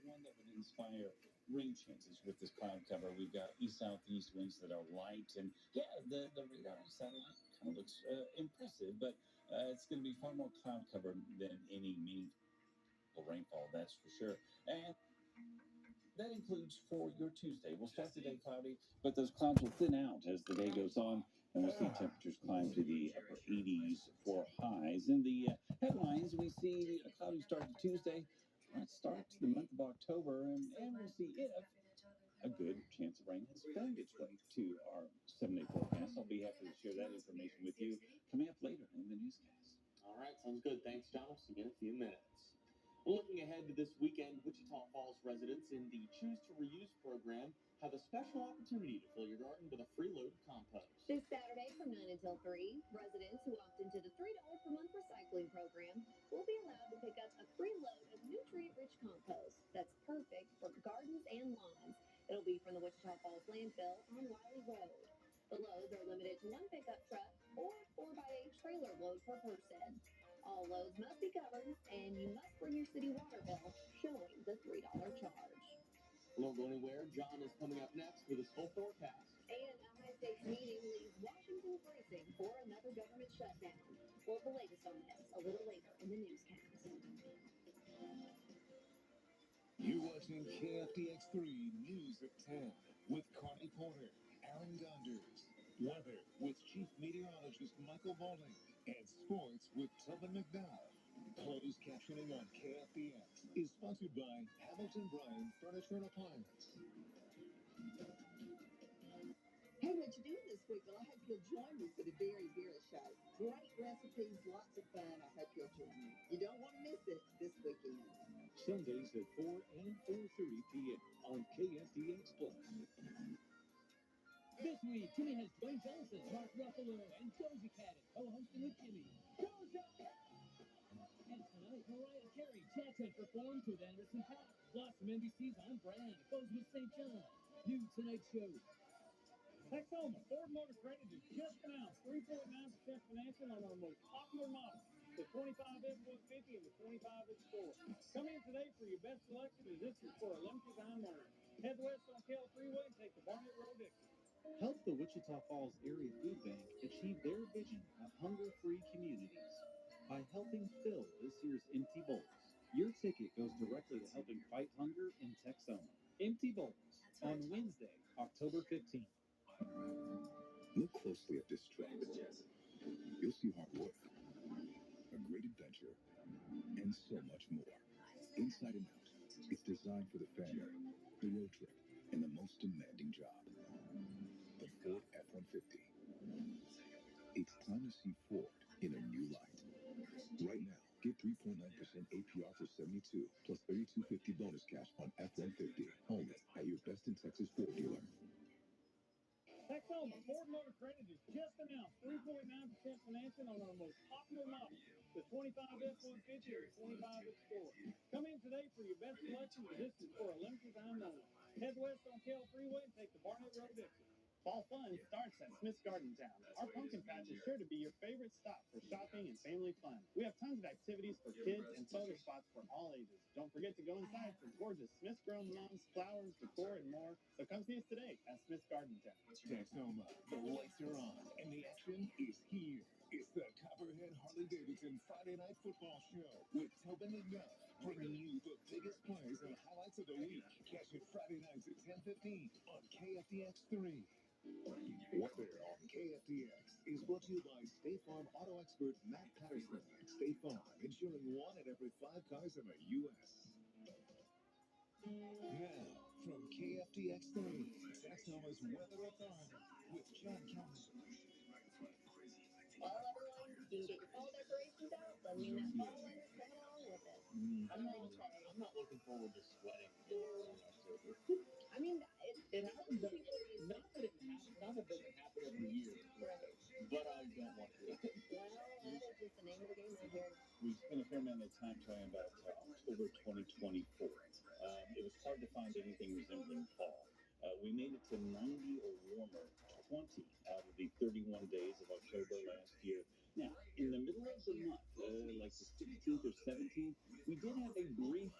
one that would inspire rain chances with this cloud cover. We've got east-southeast winds that are light, and yeah, the radar satellite kind of looks impressive, but it's going to be far more cloud cover than any meaningful rainfall, that's for sure. And that includes for your Tuesday. We'll start the day cloudy, but those clouds will thin out as the day goes on, and we'll see temperatures climb to the upper 80s for highs. In the headlines, we see a cloudy start to Tuesday. Let's start to the month of October, and we'll see if a good chance of rain has found its way to our 7-day forecast. I'll be happy to share that information with you coming up later in the newscast. All right, sounds good. Thanks, John. I'll see you in a few minutes. Looking ahead to this weekend, Wichita Falls residents in the Choose to Reuse program have a special opportunity to fill your garden with a free load of compost. This Saturday from 9 until 3, residents who opt into the $3 per month recycling program will be allowed to pick up a free load of nutrient-rich compost that's perfect for gardens and lawns. It'll be from the Wichita Falls landfill on Wiley Road. The loads are limited to one pickup truck or 4x8 trailer load per person. All loads must be covered, and you must bring your city water bill showing the $3 charge. Don't go anywhere. John is coming up next with his full forecast. And a high-stakes meeting leaves Washington bracing for another government shutdown. Well, the latest on this a little later in the newscast. You're watching KFDX 3 News at 10 with Carney Porter, Aaron Donders, weather with Chief Meteorologist Michael Bowling, and sports with Tubman McDowell. Closed captioning on KFDX is sponsored by Hamilton Bryan Furniture and Appliance. Hey, what you doing this week? Well, I hope you'll join me for the Very Vera Show. Great recipes, lots of fun. I hope you'll join me. You don't want to miss it this weekend. Sundays at 4 and 4:30 p.m. on KFDX Plus. This week, Timmy has Dwayne Johnson, Mark Ruffalo, and Doja Cat co-hosting with Timmy. Doja Cat! And tonight, Mariah Carey, Chet had performed with Anderson .Paak, plus some NBC's On Brand, goes with St. John. New Tonight Show. Texoma, Ford Motor Credit has just announced 3.9% financing on our most popular model, the 25 F-150 and the 25 Explorer. Come in today for your best selection, as this is for a limited time only. Head west on Kell Freeway and take the Barnett Road exit. Help the Wichita Falls Area Food Bank achieve their vision of hunger-free communities by helping fill this year's Empty Bowls. Your ticket goes directly to helping fight hunger in Texoma. Empty Bowls on Wednesday, October 15th. Look closely at this truck. You'll see hard work, a great adventure, and so much more. Inside and out, it's designed for the family, the road trip, and the most demanding job. The Ford F-150. It's time to see Ford in a new light. Right now, get 3.9% APR for 72 plus $32.50 bonus cash on F-150 only at your best in Texas Ford dealer. Texoma, Ford Motor Credit has just announced 3.9% financing on our most popular model, the 25 F-150 or 25 Explorer. Come in today for your best selection, as this is for a limited time only. Head west on Kell Freeway and take the Barnett Road exit. Fall fun starts at Smith's Garden Town. Our pumpkin patch is sure to be your favorite stop for shopping and family fun. We have tons of activities for kids and photo spots for all ages. Don't forget to go inside for gorgeous Smith's-grown lawns, flowers, decor, and more. So come see us today at Smith's Garden Town. Texoma, the lights are on, and the action is here. It's the Copperhead Harley-Davidson Friday Night Football Show with Tobin McDuff, bringing you the biggest plays and highlights of the week. Catch it Friday nights at 10:15 on KFDX 3. Weather on KFDX is brought to you by State Farm Auto Expert Matt Patterson. State Farm, insuring 1 in every 5 cars in the U.S. Now, from KFDX 3, Texoma's Weather Authority with John Kelly. Well, everyone, you can get your fall decorations out. Doesn't mean that fall weather's coming along with it. I'm not looking forward to sweating in October. I mean, It happens, but not that it doesn't happen every year, right. but I don't want to. Well, that is just the name of the game right here. We spent a fair amount of time talking about October 2024. It was hard to find anything resembling fall. We made it to 90 or warmer 20 out of the 31 days of October last year. Now, in the middle of the month, like the 16th or 17th, we did have a brief,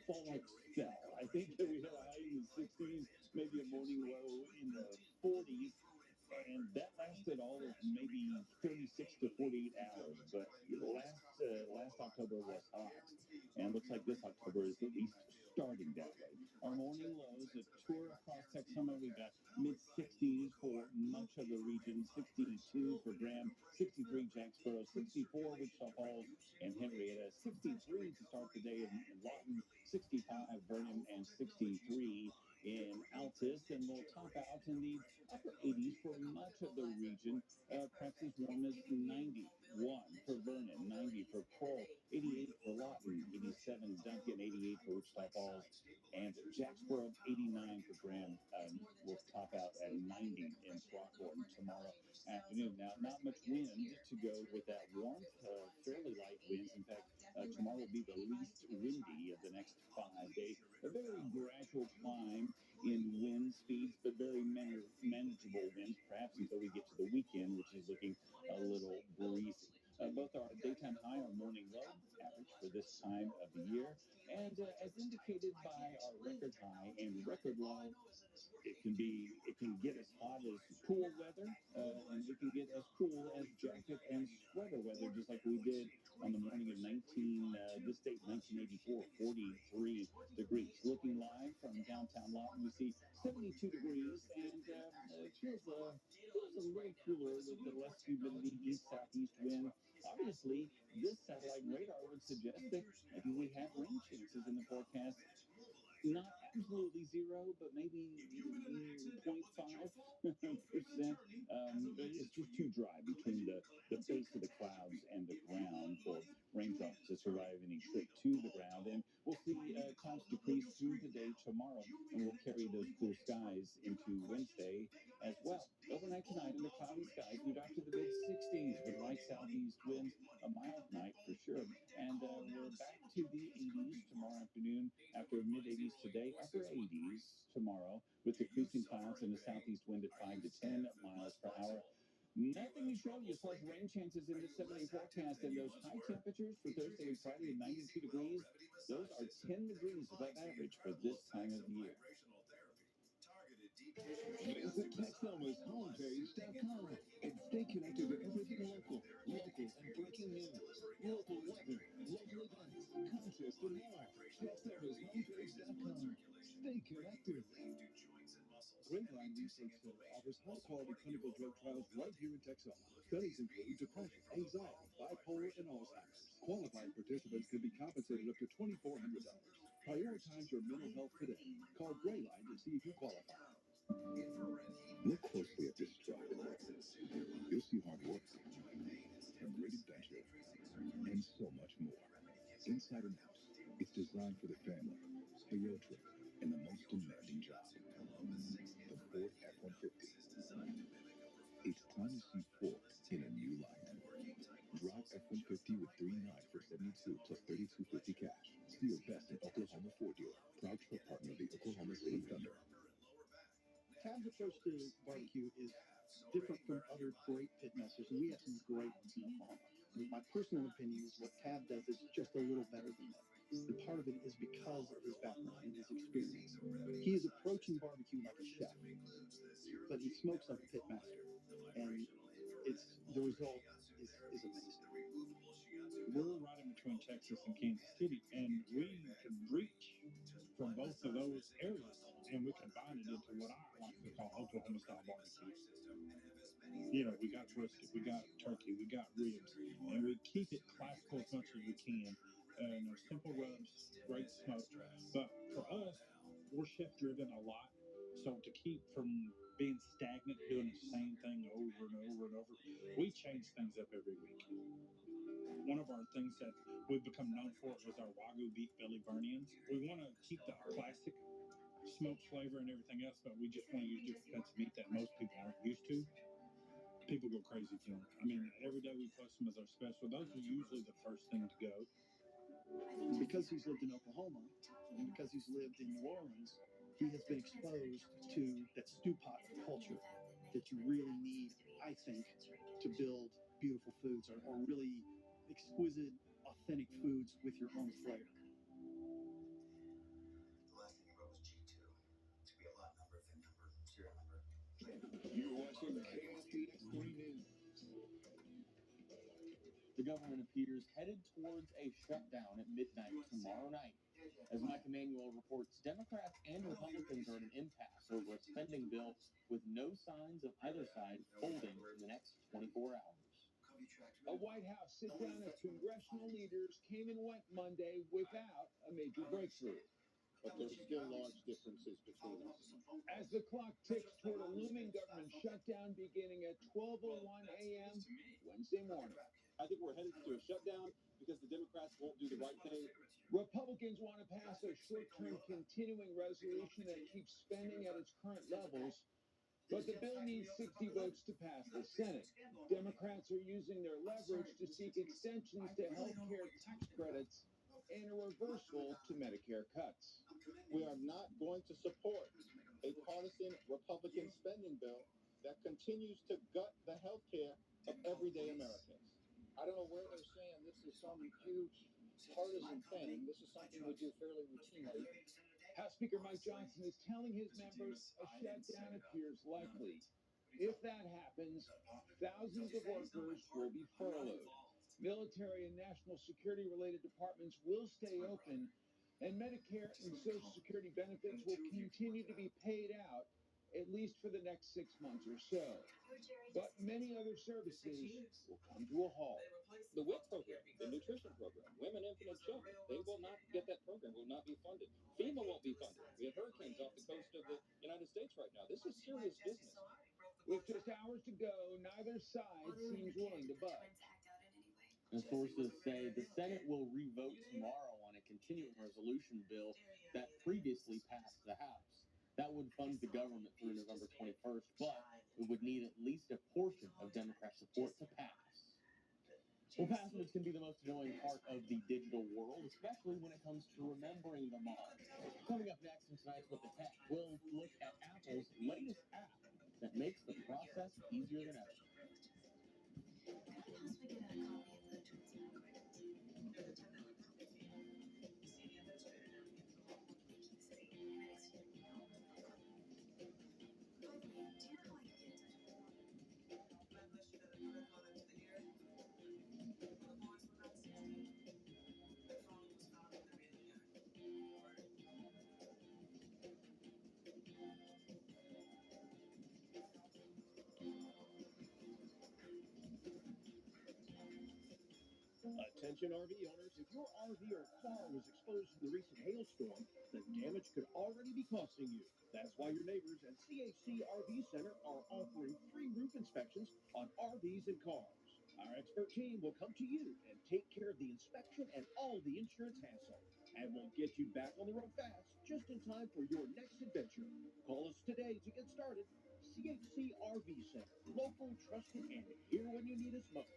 fall-like spell. I think that we had a high in the 60s, maybe a morning low in the 40s, and that lasted all of maybe 36 to 48 hours. But last October was hot, and it looks like this October is at least starting that way. Our morning lows, a tour across Texoma, we got mid 60s for much of the region, 62 for Graham, 63 Jacksboro, 64 Wichita Falls and Henrietta, 63 to start the day in Lawton, 65 Vernon, and 63 in Altus, and we'll top out in the upper 80s for much of the region, perhaps as warm as 91 for Vernon, 90 for Kroll, 88 for Lawton, 87 Duncan, 88 for Wichita Falls, and Jacksboro, 89 for Graham. Will top out at 90 in Throckmorton tomorrow afternoon. Now, not much wind to go with that warmth, fairly light winds. In fact, tomorrow will be the least windy of the next 5 days. A very gradual climb in wind speeds, but very manageable winds, perhaps until we get to the weekend, which is looking a little breezy. Both our daytime high, our morning low, average for this time of the year. And as indicated by our record high and record low, it can get as hot as pool weather, and it can get as cool as jacket and sweater weather, just like we did on the morning of this date, 1984, 43 degrees. Looking live from downtown Lawton, we see 72 degrees, and it feels a little cooler with the less humidity, east-southeast wind. Obviously, this satellite radar would suggest that maybe we have rain chances in the forecast. Not absolutely zero, but maybe 0.5%. But it's just too dry between the base of the clouds and the ground for raindrops to survive any trip to the ground. And we'll see clouds decrease through the day tomorrow, and we'll carry those cool skies into Wednesday as well. Overnight tonight, in the cloudy skies, we drop to the mid 60s with light southeast winds, a mild night for sure. And we're back to the 80s tomorrow afternoon after mid 80s today, upper 80s tomorrow with decreasing clouds and a southeast wind at 5 to 10 miles per hour. Nothing to show you as far as rain chances in the 7-day forecast, and those high temperatures for Thursday and Friday at 92 degrees, those are 10 degrees above average for this time of the year. Visit Texoma's homepage.com and stay connected to everything local and breaking news, local weather, local events, contests, and more. Texoma's homepage.com. Stay connected. Grapevine Research Center offers high-quality clinical drug trials right here in Texoma. Studies include depression, anxiety, bipolar, and Alzheimer's. Qualified participants can be compensated up to $2,400. Prioritize your mental health today. Call Grayline to see if you qualify. Look closely at this truck. You'll see hard work, a great adventure, and so much more. Inside and out, it's designed for the family, a road trip, and the most demanding job. The Ford F-150. It's time to see Ford in a new light. Drive F-150 with 3.9 for 72 plus 32.50 cash. See your best in Oklahoma Ford dealer. Proud truck partner of the Oklahoma City Thunder. Cav's approach to barbecue is different from other great pit masters, and we have some great ones in Oklahoma. My personal opinion is what Cav does is just a little better than that. And part of it is because of his background and his experience. He is approaching barbecue like a chef, but he smokes like a pit master. And the result is amazing. We're right in between Texas and Kansas City, and we can reach from both of those areas, and we combine it into what I like to call Oklahoma style barbecue. You know, we got brisket, we got turkey, we got ribs, and we keep it classical as much as we can. And they're simple rubs, great smoke. But for us, we're chef driven a lot, so to keep from being stagnant, doing the same thing over and over and over, we change things up every week. One of our things that we've become known for is our Wagyu beef belly burn-ins. We want to keep the classic smoke flavor and everything else, but we just want to use different cuts of meat that most people aren't used to. People go crazy for them. I mean, every day we post them as our special. Those are usually the first thing to go. And because he's lived in Oklahoma, and because he's lived in New Orleans, he has been exposed to that stew pot culture that you really need, I think, to build beautiful foods or really exquisite, authentic foods with your own flavor. You're watching KFDX 3 News. The government appears headed towards a shutdown at midnight tomorrow night. As Mike Emanuel reports, Democrats and Republicans are at an impasse over a spending bill with no signs of either side folding in the next 24 hours. A White House sit-down of congressional leaders came and went Monday without a major breakthrough. But there's still large differences between us. As the clock ticks toward a looming government shutdown beginning at 12:01 a.m. Wednesday morning. I think we're headed to a shutdown because the Democrats won't do the right thing. Republicans want to pass a short-term continuing resolution that keeps spending at its current levels, but the bill needs 60 votes to pass the Senate. Democrats are using their leverage to seek extensions to health care tax credits and a reversal to Medicare cuts. We are not going to support a partisan Republican spending bill that continues to gut the health care of everyday Americans. I don't know where they're saying this is some huge partisan thing. This is something we do fairly routinely. House Speaker Mike Johnson is telling his members a shutdown appears likely. If that happens, thousands of workers will be furloughed. Military and national security related departments will stay open, and Medicare and Social Security benefits will continue to be paid out at least for the next 6 months or so. But many other services will come to a halt. The WIC program, the nutrition program, Women Infinite Children, they will not get that program, will not be funded. FEMA won't be funded. We have hurricanes off the coast of the United States right now. This is serious business. With just hours to go, neither side seems willing to budge. And sources say the Senate will revote tomorrow on a continuing resolution bill that previously passed the House. That would fund the government through November 21st, but it would need at least a portion of Democrat support to pass. Well, passwords can be the most annoying part of the digital world, especially when it comes to remembering them all. Coming up next in tonight's Look at Tech, we'll look at Apple's latest app that makes the process easier than ever. Attention RV owners, if your RV or car was exposed to the recent hailstorm, then damage could already be costing you. That's why your neighbors at CHC RV Center are offering free roof inspections on RVs and cars. Our expert team will come to you and take care of the inspection and all the insurance hassle. And we'll get you back on the road fast, just in time for your next adventure. Call us today to get started. CHC RV Center, local, trusted, and here when you need us most.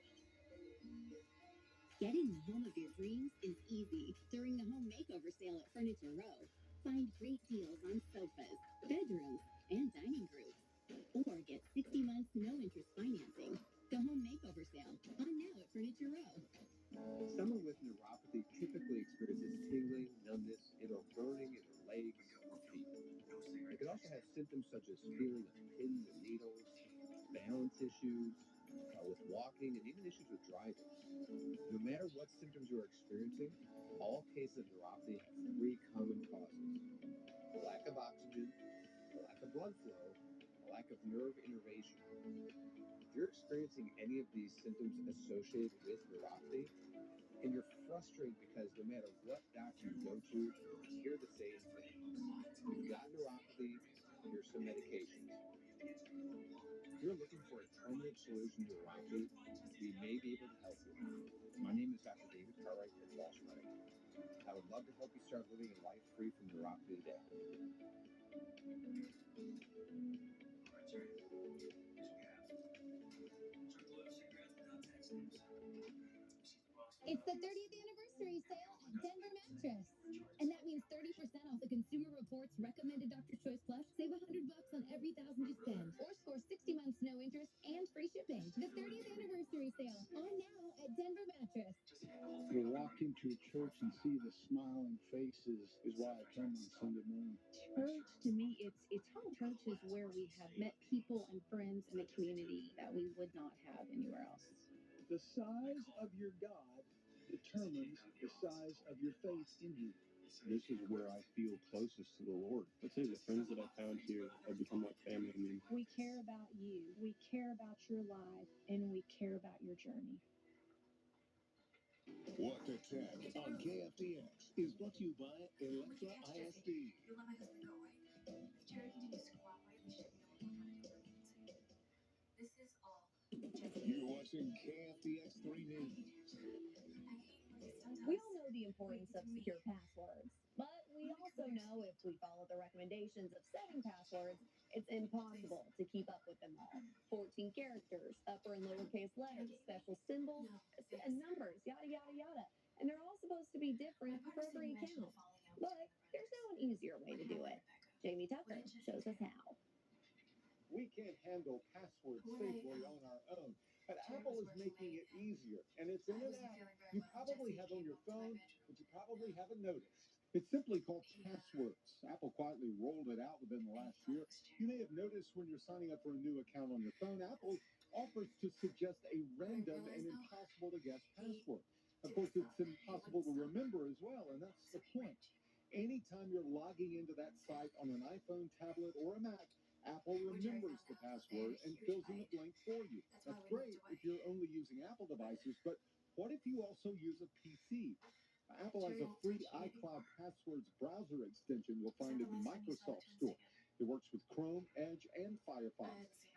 Getting the home of your dreams is easy during the home makeover sale at Furniture Row. Find great deals on sofas, bedrooms, and dining groups. Or get 60 months no-interest financing. The home makeover sale on now at Furniture Row. Someone with neuropathy typically experiences tingling, numbness, and or burning in their legs or feet. They can also have symptoms such as feeling of pins and needles, balance issues, with walking, and even issues with driving. No matter what symptoms you are experiencing, all cases of neuropathy have three common causes: a lack of oxygen, a lack of blood flow, a lack of nerve innervation. If you're experiencing any of these symptoms associated with neuropathy, and you're frustrated because no matter what doctor you go to, you hear the same thing: you've got neuropathy, here's some medications. If you're looking for a permanent solution to neuropathy, we may be able to help you. My name is Dr. David Cartwright from Walsh Clinic. I would love to help you start living a life free from neuropathy today. It's the 30th anniversary sale at Denver Mattress. And that means 30% off the Consumer Reports recommended Dr. Choice Plus. Save $100 on every $1,000 you spend. Or score 60 months no interest and free shipping. The 30th anniversary sale on now at Denver Mattress. You're walked into to a church and see the smiling faces is why I come on Sunday morning. Church, to me, it's home. Church is where we have met people and friends in the community that we would not have anywhere else. The size of your God determines the size of your faith in Him. This is where I feel closest to the Lord. I'd say the friends that I found here have become like family to me. We care about you. We care about your life, and we care about your journey. What the Tech on KFDX is brought to you by Electra ISD. You'll let my husband go, right? If Jerry continues to cooperate, we should be able to find another vacancy. This is all Jesse. You're watching KFDX 3 News. We all know the importance of secure passwords, but we also know if we follow the recommendations of setting passwords, it's impossible to keep up with them all. 14 characters, upper and lowercase letters, special symbols, and numbers, yada, yada, yada. And they're all supposed to be different for every account. But there's now an easier way to do it. Jamie Tucker shows us how. We can't handle passwords safely on our own, but Apple is making it easier, and it's in an app you probably have on your phone, but you probably haven't noticed. It's simply called Passwords. Apple quietly rolled it out within the last year. You may have noticed when you're signing up for a new account on your phone, Apple offers to suggest a random and impossible to guess password. Of course, it's impossible to remember as well, and that's the point. Anytime you're logging into that site on an iPhone, tablet, or a Mac, Apple remembers the password and fills in the blank for you. That's great if you're only using Apple devices, but what if you also use a PC? Apple has a free iCloud Passwords browser extension you'll find in the Microsoft Store. It works with Chrome, Edge, and Firefox.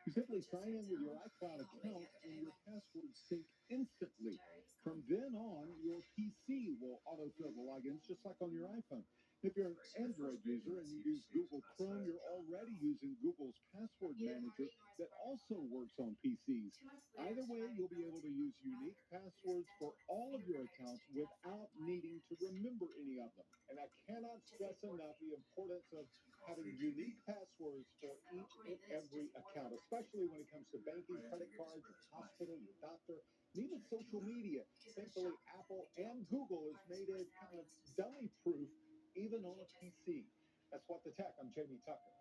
You simply sign in with your iCloud account and your passwords sync instantly. From then on, your PC will autofill the logins just like on your iPhone. If you're an Android user and you use Google Chrome, you're already using Google's password manager that also works on PCs. Either way, you'll be able to use unique passwords for all of your accounts without needing to remember any of them. And I cannot stress enough the importance of having unique passwords for each and every account, especially when it comes to banking, credit cards, your hospital, your doctor, and even social media. Thankfully, Apple and Google has made it kind of dummy-proof even on a PC. That's What the Tech. I'm Jamie Tucker.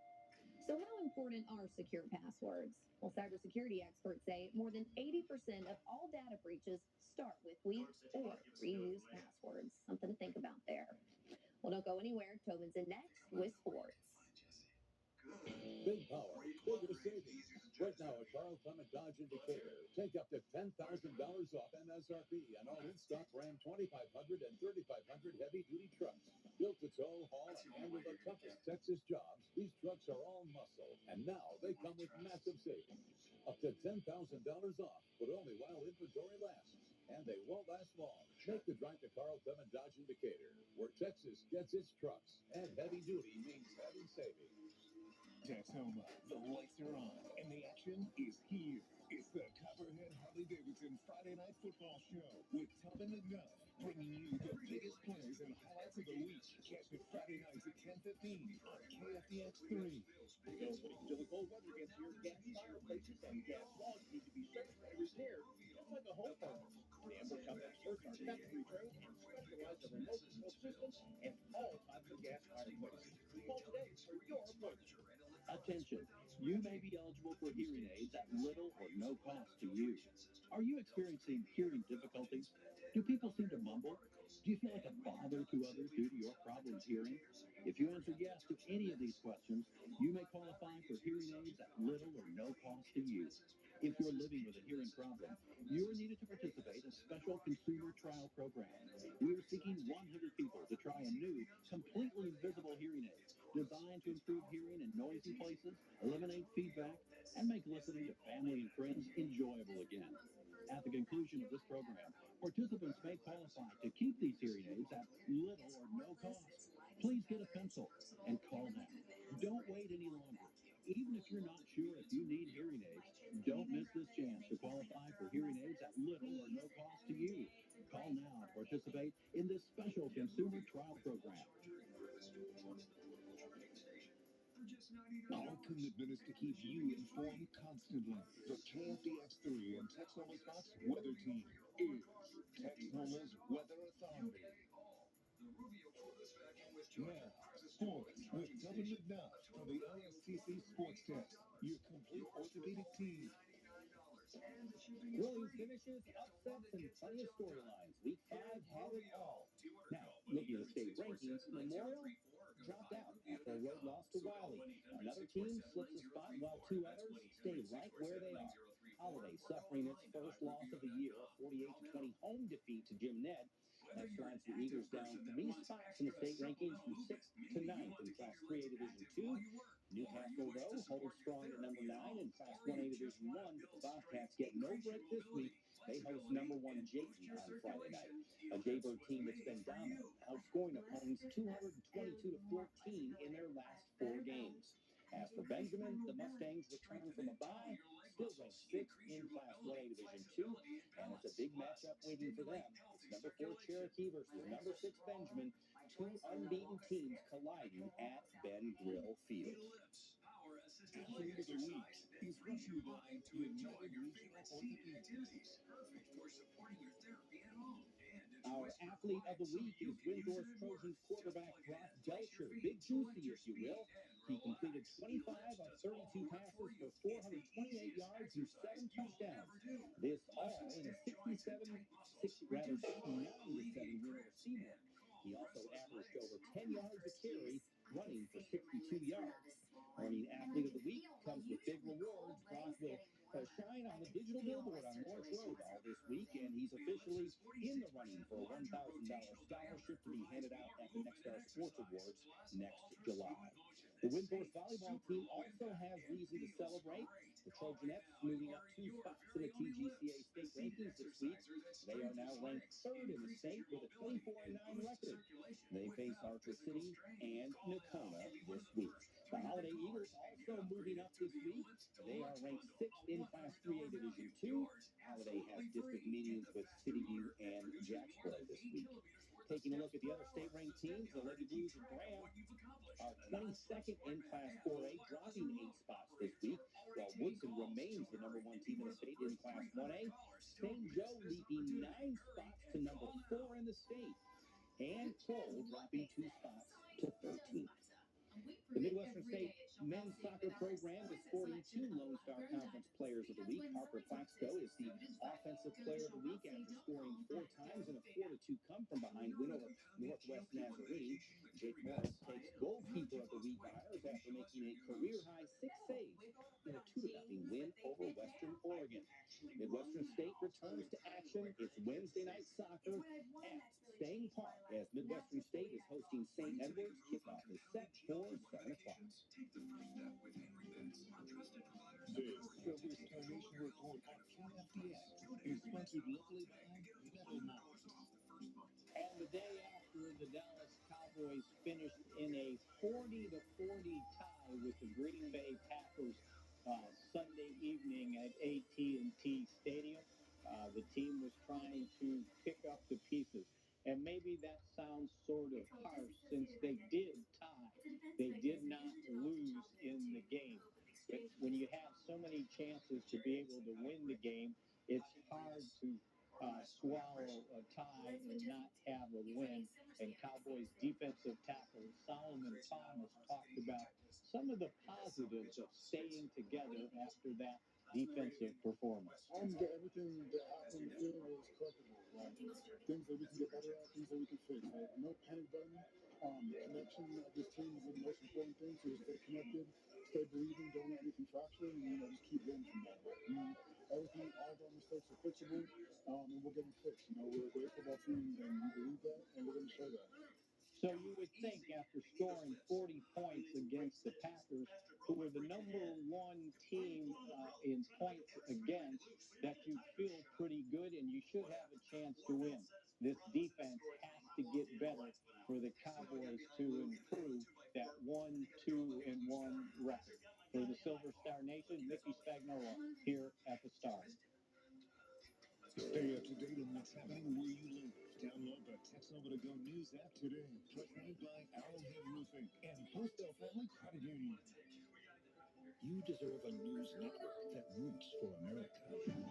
So how important are secure passwords? Well, cybersecurity experts say more than 80% of all data breaches start with weak or reused passwords. Something to think about there. Well, don't go anywhere. Tobin's in next with sports. Big power, bigger savings. Right now at Carl Clement Dodge in Decatur, take up to $10,000 off MSRP on all in-stock Ram 2500 and 3500 heavy-duty trucks. Built to tow, haul, and handle the toughest Texas jobs, these trucks are all muscle. And now they come with massive savings. Up to $10,000 off, but only while inventory lasts. And they won't last long. Make the drive to Carl Clement Dodge in Decatur, where Texas gets its trucks. And heavy duty means heavy savings. Tacoma, the lights are on, and the action is here. It's the Copperhead Harley-Davidson Friday Night Football Show with Tubman and Duff, bringing you the biggest plays and highlights of the week. Catch it Friday nights at 10:15 on KFDX 3. Don't wait until the cold weather gets here. Gas fireplaces and gas logs need to be serviced and repaired, just like a home furnace. The Amber Shop experts are factory trained and specialize in remote control systems and all types of gas fireplaces. Call today for your appointment. Attention, you may be eligible for hearing aids at little or no cost to you. Are you experiencing hearing difficulties? Do people seem to mumble? Do you feel like a bother to others due to your problems hearing? If you answer yes to any of these questions, you may qualify for hearing aids at little or no cost to you. If you're living with a hearing problem, you are needed to participate in a special consumer trial program. We are seeking 100 people to try a new, completely invisible hearing aid designed to improve hearing in noisy places, eliminate feedback, and make listening to family and friends enjoyable again. At the conclusion of this program, participants may qualify to keep these hearing aids at little or no cost. Please get a pencil and call now. Don't wait any longer. Even if you're not sure if you need hearing aids, don't miss this chance to qualify for hearing aids at little or no cost to you. Call now to participate in this special consumer trial program. Our commitment is to keep you informed constantly. The KFDX 3 and Texoma's Fox Weather Team. is Texanoma's Weather Authority. Now, sports with Kevin McNutt for the OSTC Sports Desk, your complete orthopedic team. Thrilling finishes, upsets, and plenty of storylines. Week 5 had it all. Now, looking at the state rankings, Memorial dropped out after a road loss to Wiley. Another team slips a spot while 2 others stay right where they are. Holiday suffering its first loss of the year, a 48-20 home defeat to Jim Ned. That slides the Eagles down 3 spots in the state rankings from 6th to 9th in Class 3A Division 2. Newcastle, though, holds strong at number 9 in Class 1A Division 1, but the Bobcats get no break this week. They host number 1 Jayton on Friday night. A Jaybird team that's been dominant, outscoring opponents 222-14 in their last 4 games. As for Benjamin, the Mustangs return from a bye, still ranked 6th in Class 1A Division 2, and it's a big matchup waiting for them. It's number 4 Cherokee versus number 6 Benjamin, 2 unbeaten teams colliding at Ben Grill Field. Athlete of the Week is brought to you by United Regional Orthopedics. Our athlete of the week is Windthorst Trojans quarterback Brock Belcher. Big juicy, if you will. He completed 25 of 32 passes for 428 yards and 7 touchdowns. This all in a 69-7 win over Seymour. He also averaged over 10 yards a carry, running for 62 yards. Earning Athlete of the Week comes with big rewards. Brock will shine on the digital billboard on North Road all this week, and he's officially in the running for a $1,000 scholarship to be handed out at the Next Star Sports Awards next July. The Windthorst volleyball team also has reason to celebrate. The Trojanettes moving up 2 spots in the TGCA state rankings this week. They are now ranked 3rd in the state with a 24-9 record. They face Archer City and Nakona this week. The Holiday Eagles also moving up this week. They are ranked 6th in Class 3A Division 2. Holiday has district meetings with City View and Jacksboro this week. Taking a look at the other state-ranked teams, the Lady Blues of Graham are 22nd in Class 4A, dropping 8 spots this week, while Woodson remains the number 1 team in the state in Class 1A. St. Joe leaping 9 spots to number 4 in the state, and Kroll dropping 2 spots to 13th. The Midwestern State men's soccer program is sporting 2 Lone Star Conference Players of the Week. Harper Plaxco is the Offensive Player of the Week after scoring 4 times in a 4-2 come-from-behind win over Northwest Nazarene. Jake Morris takes Goalkeeper of the Week honors after making a career-high 6 saves in a 2-0 win over Western Oregon. Midwestern State returns to action. It's Wednesday night soccer at Staying Park as Midwestern State is hosting St. Edwards. Kickoff is set for 7 o'clock. This Silver Star Nation report on KFDX is sponsored locally by Meadowmont. And the day after the Dallas Cowboys finished in a 40-40 tie with the Green Bay Packers Sunday evening at AT&T Stadium, the team was trying to pick up the pieces. And maybe that sounds sort of harsh since they did tie. They did not lose in the game. But when you have so many chances to be able to win the game, it's hard to swallow a tie and not have a win. And Cowboys defensive tackle Solomon Thomas talked about some of the positives of staying together after that defensive performance. Everything that happened in the field was correctable. Things that we can get better at, things that we can fix. No panic button. Connection of this team is the most important thing. So just stay connected, stay believing, don't let anything fracture, and just keep building from there. Everything, all of our mistakes are fixable, and we'll get them fixed. We're a great football team, and we believe that, and we're going to show that. So you would think after scoring 40 points against the Packers, who were the number 1 team in points against, that you feel pretty good and you should have a chance to win. This defense has to get better for the Cowboys to improve that 1-2-1 record. For the Silver Star Nation, Mickey Spagnola here at the Star. Stay up to date on what's happening where you live. Download the Texnova to Go News app today. Presented by Arrowhead Roofing and Postal Family Credit Union. You deserve a news network that roots for America.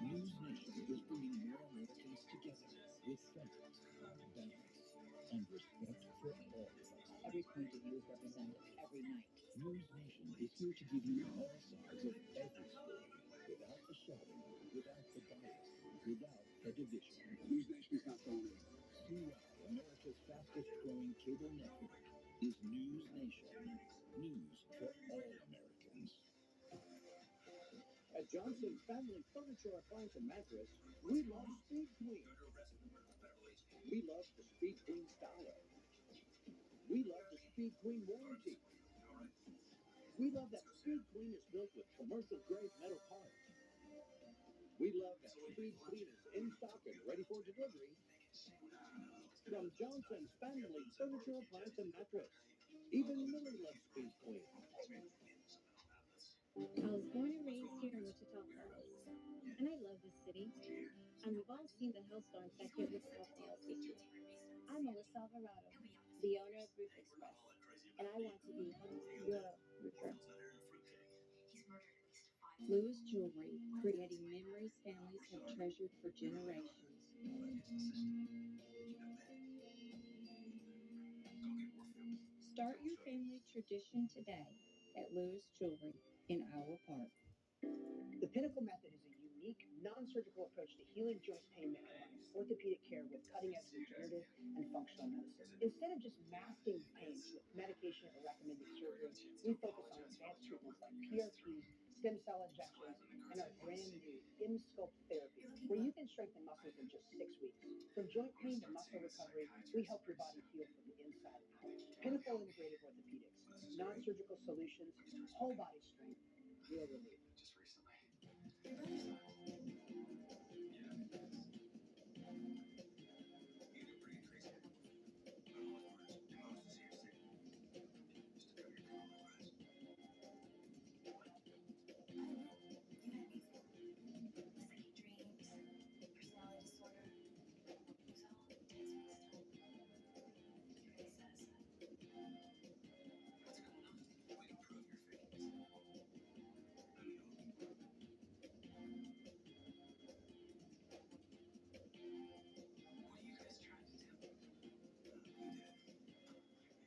News Nation is bringing more Americans together with facts, balance, and respect for all of us. Every point of view is represented every night. News Nation is here to give you all sides of every story, without the shouting, without the bias, without the division. News Nation is not going anywhere. CY, America's fastest growing cable network, is News Nation. News for all Americans. At Johnson's Family Furniture, Appliance, and Mattress, we love Speed Queen. We love the Speed Queen style. We love the Speed Queen warranty. We love that Speed Queen is built with commercial-grade metal parts. We love that Speed Queen is in stock and ready for delivery. From Johnson's Family Furniture, Appliance, and Mattress, even Millie loves Speed Queen. I was born and raised here in Wichita Falls, and I love this city. And we've all seen the hailstorms that hit Wichita PLC. I'm Melissa Alvarado, the owner of Roof Express, and I want to be your roofer. Lewis Jewelry, creating memories families have treasured for generations. Start your family tradition today at Lewis Jewelry in Owl Park. The Pinnacle Method is a unique, non-surgical approach to healing joint pain that combines orthopedic care with cutting-edge regenerative and functional medicine. Instead of just masking pain with medication or recommended surgery, we focus on advanced treatments like PRP, stem cell injections, and our brand new ImSculpt therapy, where you can strengthen muscles in just 6 weeks. From joint pain to muscle recovery, we help your body heal from the inside out. Pinnacle Integrative Orthopedics, non-surgical solutions, whole body strength, real relief.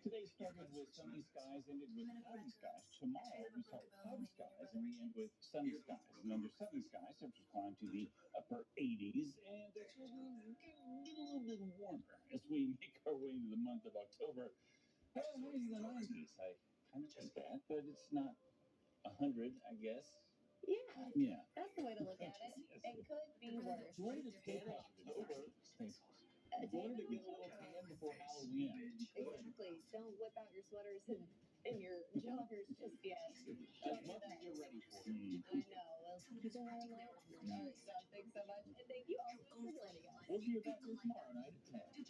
Today started with sunny skies, ended with cloudy skies. Tomorrow we start with cloudy skies and we end with sunny skies. And under sunny skies, temperatures climb to the upper 80s, and it's going to get a little bit warmer as we make our way into the month of October. Highs in the 90s. I kind of like that, but it's not 100, I guess. Yeah, Yeah. that's the way to look at it. Yes. It could be worse. You wanted to tan in October. Stay positive. You wanted to get a little tan before Halloween. You could. Exactly. Don't whip out your sweaters and your joggers just yet. As much as you're ready for it. I know. Well, keep it warm late. All right, John, thanks so much. And thank you also for joining us. We'll see you back here tomorrow night at 10.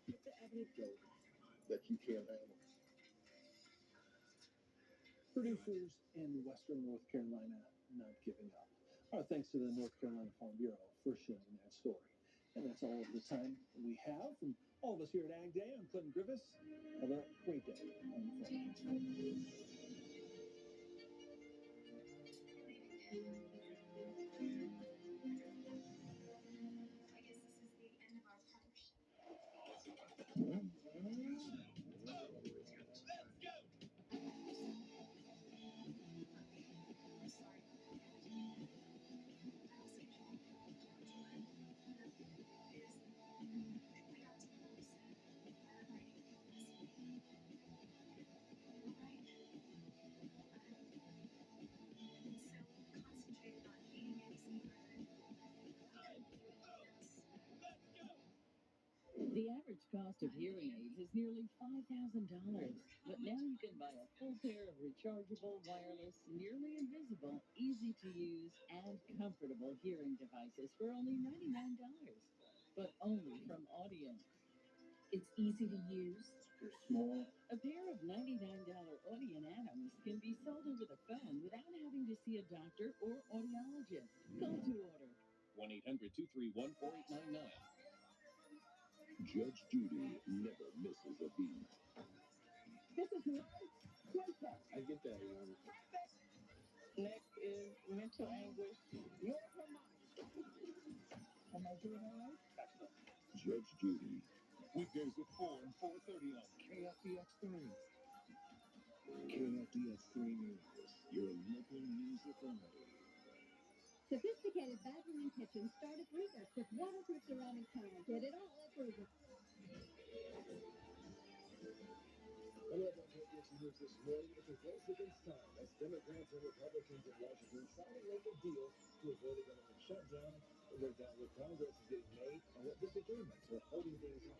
If the evidence shows that you can't handle it. Producers in Western North Carolina not giving up. Our thanks to the North Carolina Farm Bureau for sharing that story. And that's all of the time we have from all of us here at Ag Day. I'm Clinton Griffiths. Have a great day on Friday. The average cost of hearing aids is nearly $5,000, but now you can buy a full pair of rechargeable, wireless, nearly invisible, easy to use, and comfortable hearing devices for only $99, but only from Audience. It's easy to use. They're small. A pair of $99 Audien Atoms can be sold over the phone without having to see a doctor or audiologist. Call to order. 1-800-231-4899. Judge Judy never misses a beat. This is right. Protest. I get that, Your Honor. Next is mental anguish. Yours or mine? Am I doing all right? Excellent. Judge Judy. Weekdays at 4 and 4:30 on KFDX 3. KFDX 3 News. Your local news authority. Sophisticated bathroom and kitchen start at Rieger with waterproof ceramic tile. Get it all at Rieger. Hello, everyone. KFDX News this morning. It's a race against time as Democrats and Republicans in Washington try to make a deal to avoid a government shutdown. We'll break down what progress is getting made and what disagreements are holding things up.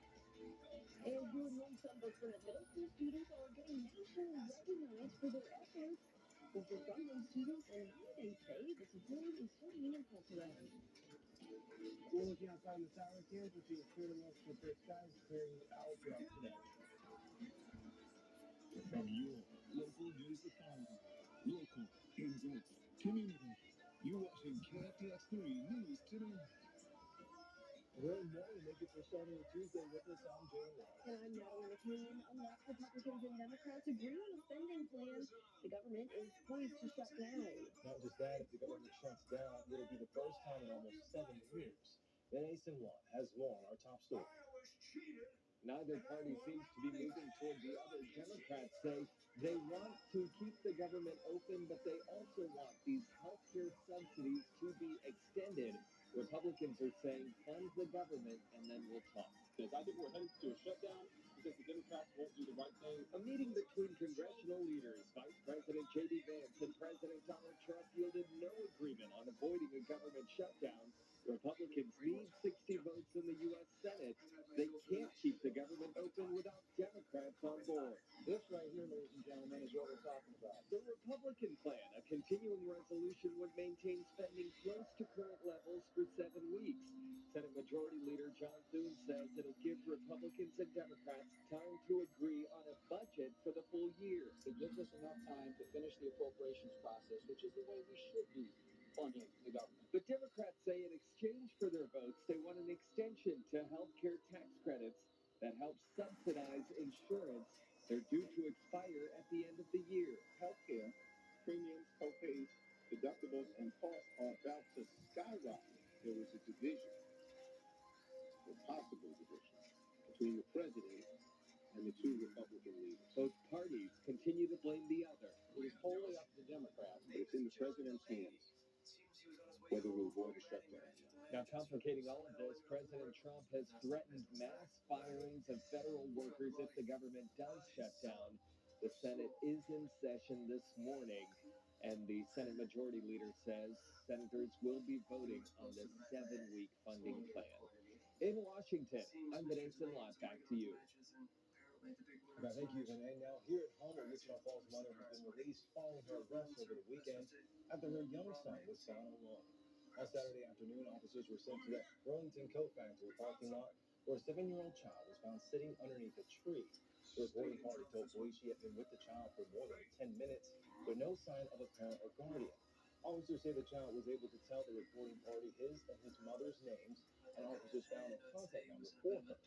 And your November current middle school students are getting nationally recognized for their efforts. Well, for frontline students, and why they say the support is so meaningful to them. We're looking outside the towers here to see a clear look with clear skies carrying out throughout today. From your local news authority. Local, in-depth, community. You're watching KFDX 3 News Today. Good morning. Thank you for starting Tuesday with us. I'm Jay Ross. And I'm Natalie McCain. Unless Republicans and Democrats agree on a spending plan, the government is poised to shut down. Not just that, if the government shuts down, it'll be the first time in almost 7 years. Then Asen One has more on our top story. Neither party seems to be moving toward the other. Democrats say they want to keep the government open, but they also want these healthcare subsidies to be extended. Republicans are saying fund the government and then we'll talk. I think we're headed to a shutdown because the Democrats won't do the right thing. A meeting between congressional leaders, Vice President J.D. Vance and President Donald Trump yielded no agreement on avoiding a government shutdown. Republicans need 60 votes in the U.S. Senate. They can't keep the government open without Democrats on board. This right here, ladies and gentlemen, is what we're talking about. The Republican plan, a continuing resolution, would maintain spending close to current levels for 7 weeks. Senate Majority Leader John Thune says it'll give Republicans and Democrats time to agree on a budget for the full year. It gives us enough time to finish the appropriations process, which is the way we should be funding the government. But Democrats say in exchange for their votes, they want an extension to health care tax credits that help subsidize insurance. They're due to expire at the end of the year. Healthcare, premiums, co-pays, deductibles, and costs are about to skyrocket. There was a division, a possible division, between the president and the two Republican leaders. Both parties continue to blame the other. It is wholly up to the Democrats, but it's in the president's hands whether we avoid a shutdown. Now, complicating all of this, President Trump has threatened mass firings of federal workers if the government does shut down. The Senate is in session this morning, and the Senate Majority Leader says senators will be voting on this 7-week funding plan. In Washington, I'm Vanessa Lott. Back to you. Okay, thank you, Renee. Now, here at home, a Wichita Falls mother has been released following her arrest over the weekend after her young son was found alone. On Saturday afternoon, officers were sent to the Burlington Coat Factory parking lot where a 7-year-old child was found sitting underneath a tree. The reporting party told police she had been with the child for more than 10 minutes, but no sign of a parent or guardian. Officers say the child was able to tell the reporting party his and his mother's names, and officers found a contact number for her.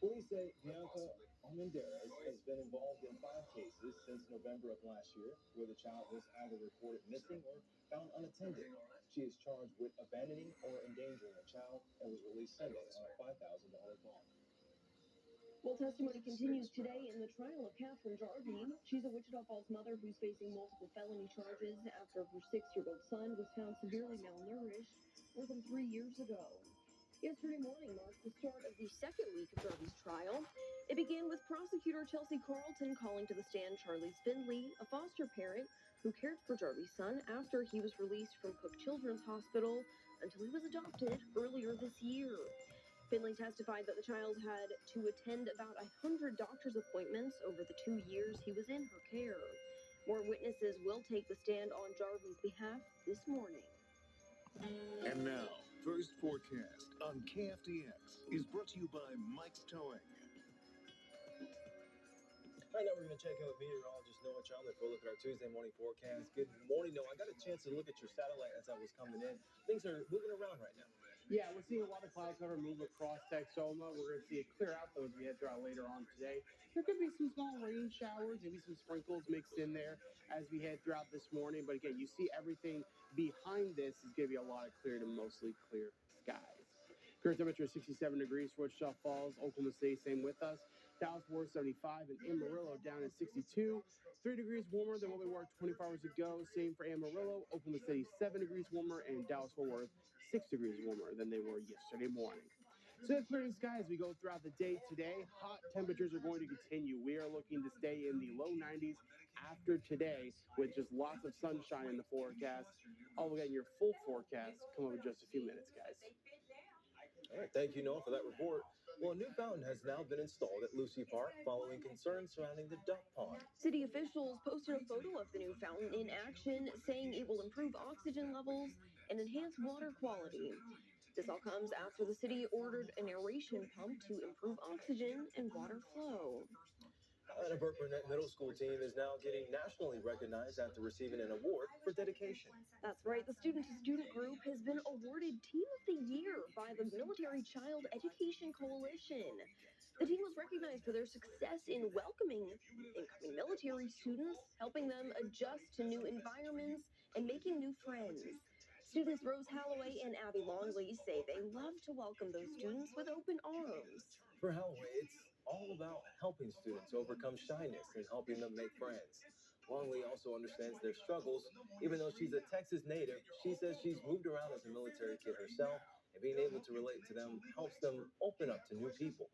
Police say Bianca Armendariz has been involved in 5 cases since November of last year, where the child was either reported missing or found unattended. She is charged with abandoning or endangering a child and was released Sunday on a $5,000 bond. Well, testimony continues today in the trial of Catherine Jarvie. She's a Wichita Falls mother who's facing multiple felony charges after her 6-year-old son was found severely malnourished more than 3 years ago. Yesterday morning marked the start of the second week of Jarvie's trial. It began with prosecutor Chelsea Carlton calling to the stand Charlie Spindley, a foster parent who cared for Jarvie's son after he was released from Cook Children's Hospital until he was adopted earlier this year. Finley testified that the child had to attend about 100 doctor's appointments over the 2 years he was in her care. More witnesses will take the stand on Jarvie's behalf this morning. And now, First Forecast on KFDX is brought to you by Mike's Towing. All right, now we're going to check in with meteorologist Noah Chandler for a look at our Tuesday morning forecast. Good morning, Noah. I got a chance to look at your satellite as I was coming in. Things are moving around right now. Yeah, we're seeing a lot of cloud cover move across Texoma. We're going to see it clear out, though, as we head throughout later on today. There could be some small rain showers, maybe some sprinkles mixed in there as we head throughout this morning. But again, you see everything behind this is going to be a lot of clear to mostly clear skies. Current temperature is 67 degrees for Wichita Falls. Oklahoma City, same with us. Dallas Fort Worth 75 and Amarillo down at 62. 3 degrees warmer than what we were 24 hours ago. Same for Amarillo. Oklahoma City 7 degrees warmer, and Dallas Fort Worth 6 degrees warmer than they were yesterday morning. So clearing skies as we go throughout the day today. Hot temperatures are going to continue. We are looking to stay in the low 90s after today with just lots of sunshine in the forecast. I'll get your full forecast come up in just a few minutes, guys. All right, thank you, Noah, for that report. Well, a new fountain has now been installed at Lucy Park following concerns surrounding the duck pond. City officials posted a photo of the new fountain in action, saying it will improve oxygen levels and enhance water quality. This all comes after the city ordered an aeration pump to improve oxygen and water flow. And a Burke Burnett Middle School team is now getting nationally recognized after receiving an award for dedication. That's right. The student-to-student group has been awarded Team of the Year by the Military Child Education Coalition. The team was recognized for their success in welcoming incoming military students, helping them adjust to new environments, and making new friends. Students Rose Holloway and Abby Longley say they love to welcome those students with open arms. For Holloway, it's all about helping students overcome shyness and helping them make friends. Longley also understands their struggles. Even though she's a Texas native, she says she's moved around as a military kid herself, and being able to relate to them helps them open up to new people.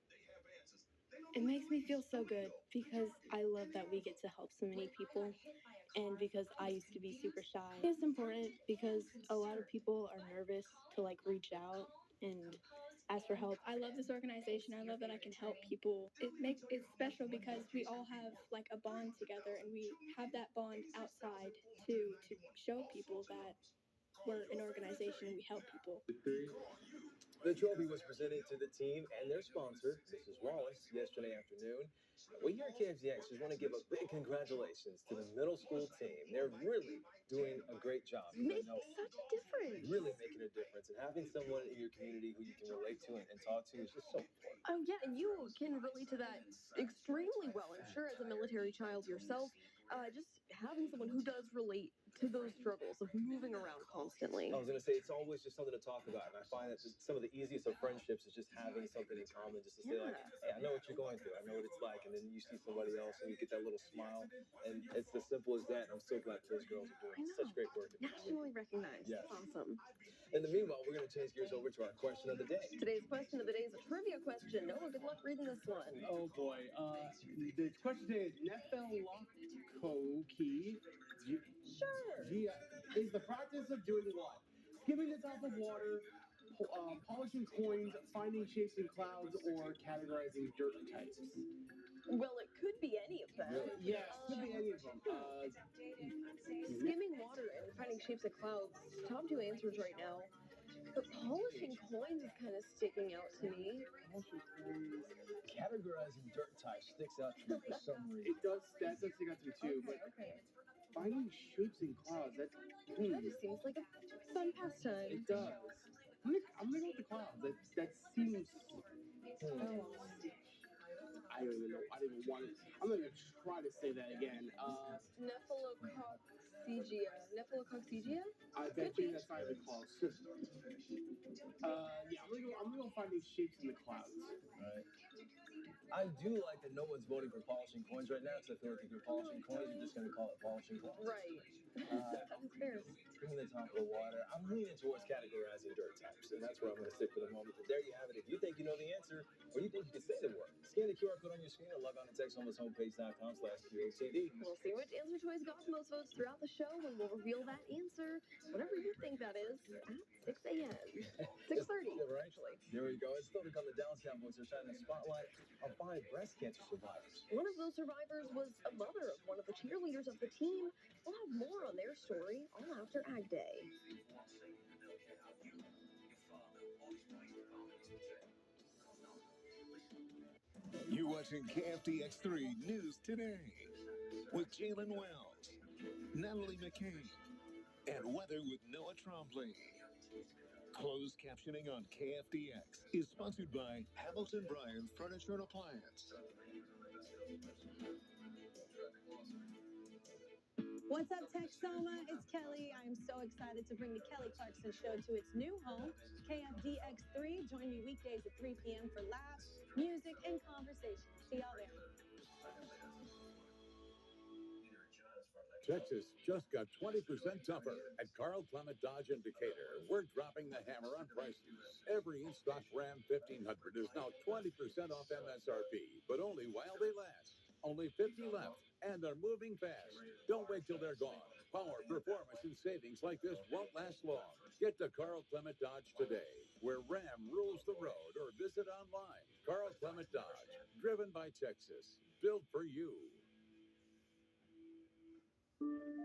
It makes me feel so good because I love that we get to help so many people, and because I used to be super shy. It's important because a lot of people are nervous to reach out and ask for help. I love this organization. I love that I can help people. It's special because we all have a bond together, and we have that bond outside to show people that we're an organization and we help people. The trophy was presented to the team and their sponsor, Mrs. Wallace, yesterday afternoon. We here at KFDX just want to give a big congratulations to the middle school team. They're really doing a great job. Making such a difference. Really making a difference. And having someone in your community who you can relate to and talk to is just so important. Oh, yeah, and you can relate to that extremely well, I'm sure, as a military child yourself. Just having someone who does relate to those struggles of moving around constantly. I was going to say, it's always just something to talk about. And I find that some of the easiest of friendships is just having something in common, just to say, hey, I know what you're going through. I know what it's like. And then you see somebody else and you get that little smile. And it's as simple as that. And I'm so glad those girls are doing such great work. Nationally recognized. Yes. Awesome. In the meanwhile, we're going to change gears over to our question of the day. Today's question of the day is a trivia question. Noah, good luck reading this one. Oh, boy. The question today is Nefelokoki. Is the practice of doing what? Skimming the top of water, polishing coins, finding shapes in clouds, or categorizing dirt types? Well, it could be any of them. Really? Yes, could be any of them. Skimming water and finding shapes of clouds, top two answers right now. But polishing coins is kind of sticking out to me. Polishing coins. Categorizing dirt types sticks out to me for some reason. That does stick out to me too. Okay. Finding shapes in clouds, that just seems like a fun pastime. It does. I'm gonna go with the clouds. That seems. I don't even know. I don't even want it. I'm not gonna try to say that again. Nefelococcygia? I bet you that's not even close. Yeah, I'm gonna go find these shapes in the clouds. Right. I do like that no one's voting for polishing coins right now, because I feel like if you're polishing coins, you're just going to call it polishing coins. Right. That's fair. Bringing the top of the water. I'm leaning towards categorizing dirt types, and that's where I'm going to stick for the moment. But there you have it. If you think you know the answer, or you think you can say the word, scan the QR code on your Michigan, or log on to TexHomelessHomepage.com/QATD. We'll see which answer choice got the most votes throughout the show, and we'll reveal that answer, whatever you think that is, at 6 a.m. 6:30, Yeah, right. actually. There we go. It's still to come. The Dallas Cowboys are shining a spotlight on 5 breast cancer survivors. One of those survivors was a mother of one of the cheerleaders of the team. We'll have more on their story all after Ag Day. You're watching KFDX 3 News Today with Jalen Wells, Natalie McCain, and weather with Noah Trombley. Closed captioning on KFDX is sponsored by Hamilton Bryan Furniture and Appliance. What's up, Texoma? It's Kelly. I'm so excited to bring the Kelly Clarkson Show to its new home, KFDX3. Join me weekdays at 3 p.m. for laughs, music, and conversation. See y'all there. Texas just got 20% tougher. At Carl Clement Dodge in Decatur, we're dropping the hammer on prices. Every in-stock Ram 1500 is now 20% off MSRP, but only while they last. Only 50 left, and they're moving fast. Don't wait till they're gone. Power, performance, and savings like this won't last long. Get to Carl Clement Dodge today, where Ram rules the road, or visit online. Carl Clement Dodge, driven by Texas, built for you.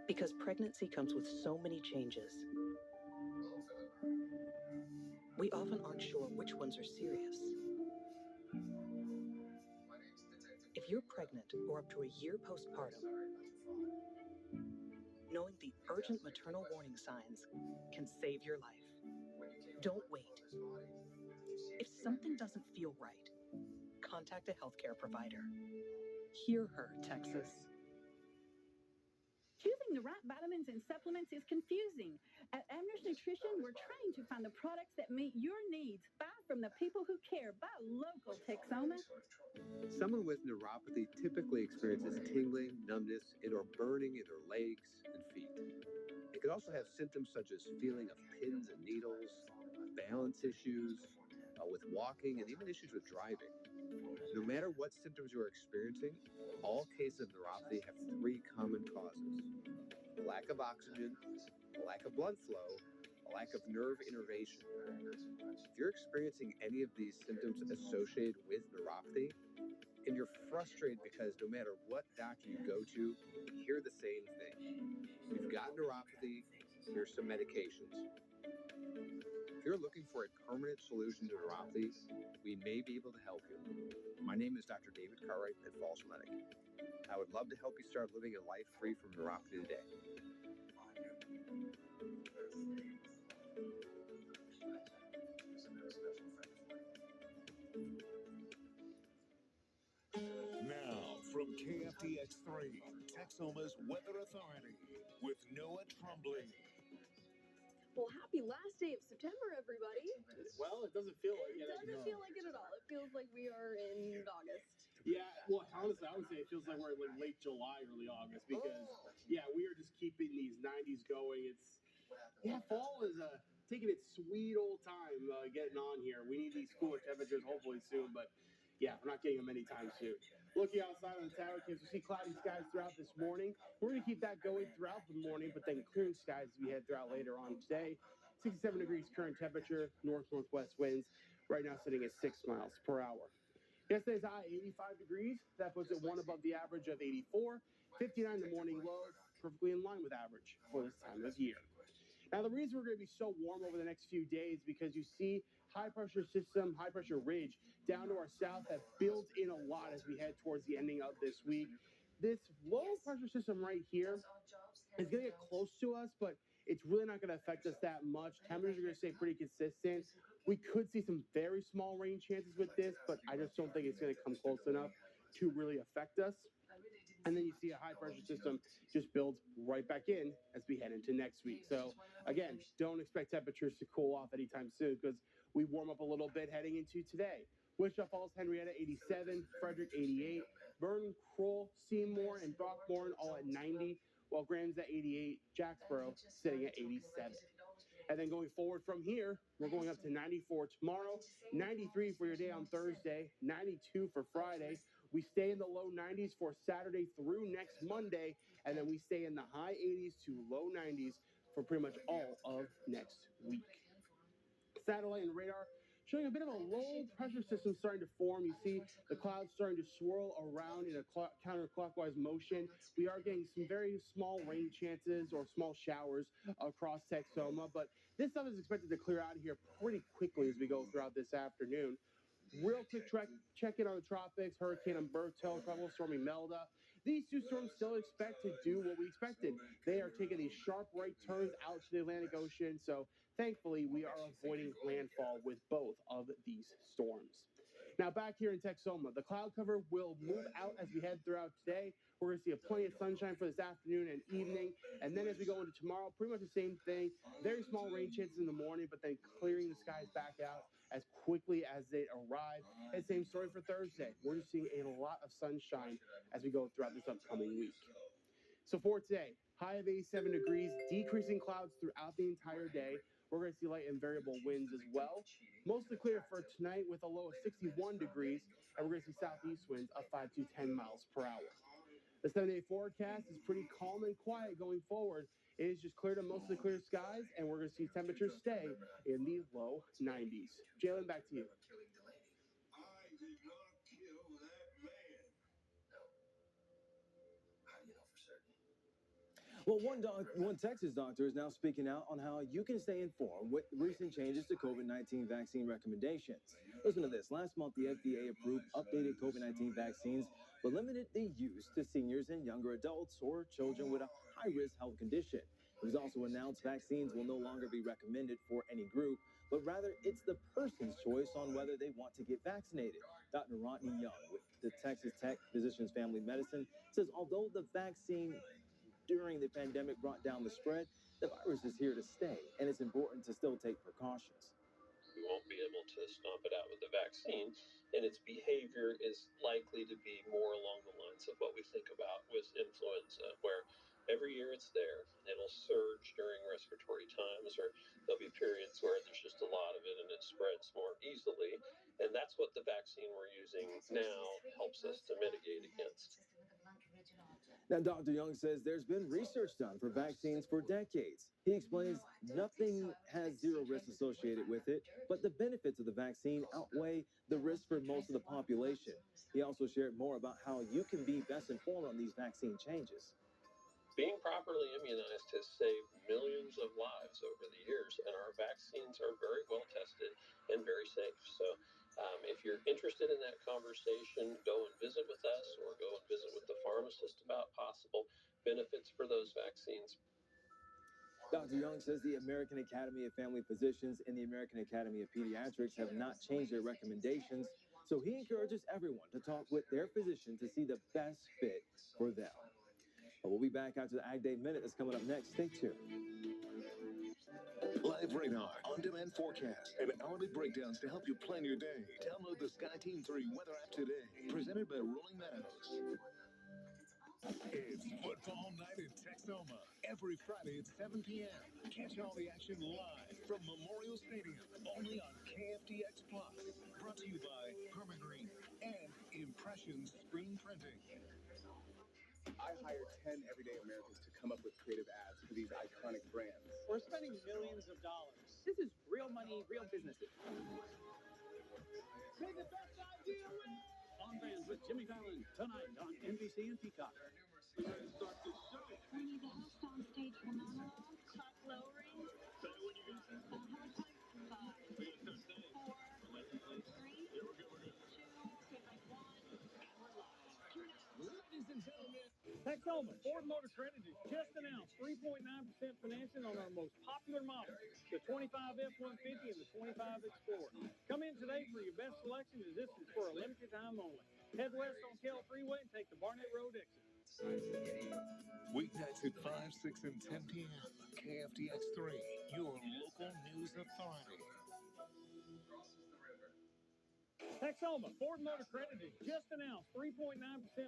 Because pregnancy comes with so many changes. We often aren't sure which ones are serious. If you're pregnant or up to a year postpartum, knowing the urgent maternal warning signs can save your life. Don't wait. If something doesn't feel right, contact a healthcare provider. Hear her, Texas. Choosing the right vitamins and supplements is confusing. At Amherst Nutrition, we're trying to find the products that meet your needs. Buy from the people who care. Buy local, Texoma. Someone with neuropathy typically experiences tingling, numbness, and/or burning in their legs and feet. It could also have symptoms such as feeling of pins and needles, balance issues, with walking, and even issues with driving. No matter what symptoms you are experiencing, all cases of neuropathy have 3 common causes: a lack of oxygen, a lack of blood flow, a lack of nerve innervation. If you're experiencing any of these symptoms associated with neuropathy, and you're frustrated because no matter what doctor you go to, you hear the same thing: you've got neuropathy, here's some medications. If you're looking for a permanent solution to neuropathy, we may be able to help you. My name is Dr. David Cartwright at Falls Medic. I would love to help you start living a life free from neuropathy today. Now, from KFDX3, Texoma's Weather Authority, with Noah Trombley. Well, happy last day of September, everybody. Well, it doesn't feel like It it. doesn't feel like it at all. It feels like we are in August. Yeah, well, honestly, I would say it feels like we're in like late July, early August, because yeah, we are just keeping these 90s going. Fall is taking its sweet old time getting on here. We need these cooler temperatures hopefully soon, but yeah, we're not getting them anytime soon. Looking outside on the tower campus, we see cloudy skies throughout this morning. We're going to keep that going throughout the morning, but then clearing skies as we head throughout later on today. 67 degrees current temperature, north-northwest winds, right now sitting at 6 miles per hour. Yesterday's high, 85 degrees. That puts it 1 above the average of 84. 59 the morning low, perfectly in line with average for this time of year. Now, the reason we're going to be so warm over the next few days because you see high pressure ridge down to our south that builds in a lot as we head towards the ending of this week. This low pressure system right here is going to get close to us, but it's really not going to affect us that much. Temperatures are going to stay pretty consistent. We could see some very small rain chances with this, but I just don't think it's going to come close enough to really affect us. And then you see a high pressure system just builds right back in as we head into next week. So again, don't expect temperatures to cool off anytime soon because we warm up a little bit heading into today. Wichita Falls, Henrietta 87, Frederick 88, Vernon, Kroll, Seymour, and Brockmore all at 90, while Graham's at 88, Jacksboro sitting at 87. And then going forward from here, we're going up to 94 tomorrow, 93 for your day on Thursday, 92 for Friday. We stay in the low 90s for Saturday through next Monday, and then we stay in the high 80s to low 90s for pretty much all of next week. Satellite and radar showing a bit of a low pressure system starting to form. You see the clouds starting to swirl around in a counterclockwise motion. We are getting some very small rain chances or small showers across Texoma, but this stuff is expected to clear out of here pretty quickly as we go throughout this afternoon. Real quick check in on the tropics, Hurricane Umberto, Tropical Storm Imelda. These two storms still expect to do what we expected. They are taking these sharp right turns out to the Atlantic Ocean, so thankfully we are avoiding landfall with both of these storms. Now back here in Texoma, the cloud cover will move out as we head throughout today. We're going to see plenty of sunshine for this afternoon and evening. And then as we go into tomorrow, pretty much the same thing. Very small rain chances in the morning, but then clearing the skies back out as quickly as they arrive. And same story for Thursday. We're just seeing a lot of sunshine as we go throughout this upcoming week. So for today, high of 87 degrees, decreasing clouds throughout the entire day. We're going to see light and variable winds as well. Mostly clear for tonight with a low of 61 degrees, and we're going to see southeast winds of 5 to 10 miles per hour. The 7-day forecast is pretty calm and quiet going forward. It is just clear to mostly clear skies, and we're going to see temperatures stay in the low 90s. Jalen, back to you. Well, one Texas doctor is now speaking out on how you can stay informed with recent changes to COVID-19 vaccine recommendations. Listen to this. Last month, the FDA approved updated COVID-19 vaccines, but limited the use to seniors and younger adults or children with a high-risk health condition. It was also announced vaccines will no longer be recommended for any group, but rather it's the person's choice on whether they want to get vaccinated. Dr. Rodney Young with the Texas Tech Physicians Family Medicine says although the vaccine during the pandemic brought down the spread, the virus is here to stay, and it's important to still take precautions. We won't be able to stomp it out with the vaccine, and its behavior is likely to be more along the lines of what we think about with influenza, where every year it's there, it'll surge during respiratory times, or there'll be periods where there's just a lot of it and it spreads more easily, and that's what the vaccine we're using now helps us to mitigate against. Now, Dr. Young says there's been research done for vaccines for decades. He explains nothing has zero risk associated with it, but the benefits of the vaccine outweigh the risk for most of the population. He also shared more about how you can be best informed on these vaccine changes. Being properly immunized has saved millions of lives over the years, and our vaccines are very well tested and very safe. So if you're interested in that conversation, go and visit with us or go and visit with the pharmacist about possible benefits for those vaccines. Dr. Young says the American Academy of Family Physicians and the American Academy of Pediatrics have not changed their recommendations, so he encourages everyone to talk with their physician to see the best fit for them. But we'll be back after the Ag Day Minute that's coming up next. Stay tuned. Live radar, on-demand forecast, and hourly breakdowns to help you plan your day. Download the SkyTeam 3 weather app today. Presented by Rolling Meadows. It's football night in Texoma. Every Friday at 7 p.m. Catch all the action live from Memorial Stadium, only on KFDX Plus. Brought to you by Permagreen and Impressions Screen Printing. I hired 10 everyday Americans to come up with creative ads for these iconic brands. We're spending millions of dollars. This is real money, real businesses. May the best idea win! On Bands with Jimmy Fallon tonight on NBC and Peacock. We need the host on stage for monologue. Clock lowering. Say when you got it. How much time? 5, 4, 3, 2, good like 1, and we're live. Ladies and gentlemen, Texoma, Ford Motor Credit has just announced 3.9% financing on our most popular models, the 25 F-150 and the 25 Explorer. Come in today for your best selection, as this is for a limited time only. Head west on Kell Freeway and take the Barnett Road exit. Weeknights at 5, 6, and 10 p.m. KFDX3, your local news authority. Texoma, Ford Motor Credit has just announced 3.9%